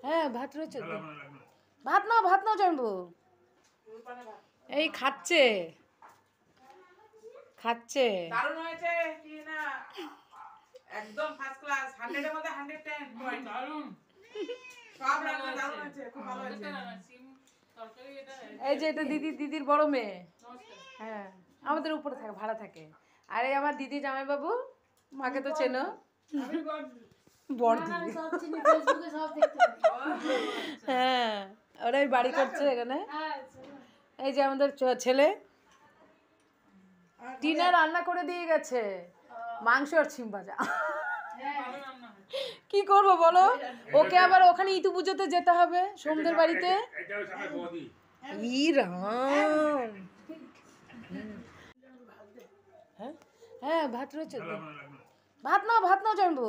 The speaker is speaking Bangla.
হ্যাঁ ভাত রয়েছে তো। ভাত নাও জানবো। এই খাচ্ছে খাচ্ছে। দারুণ হয়েছে কি না, একদম ফার্স্ট ক্লাস, 100 এর মধ্যে 110 পয়েন্ট। দারুণ, সব রান্না দারুণ হয়েছে, খুব ভালো হয়েছে। এই যে এটা দিদির বড় মেয়ে। হ্যাঁ আমাদের উপরে থাকে, ভাড়া থাকে। আর এই আমার দিদি জামাইবাবু, মাকে তো চেনো, বড় দিদি। হ্যাঁ ওরাই বাড়ি করছে এখানে। এই যে আমাদের ছেলে টিনা রান্না করে দিয়ে গেছে মাংস আর ছিম ভাজা। কি করবো বলো, ওকে আবার ওখানে ইতু পুজোতে যেতে হবে সোমদের বাড়িতে। ই রাম। হ্যাঁ ভাত রয়েছে তো। ভাত নাও জানবো।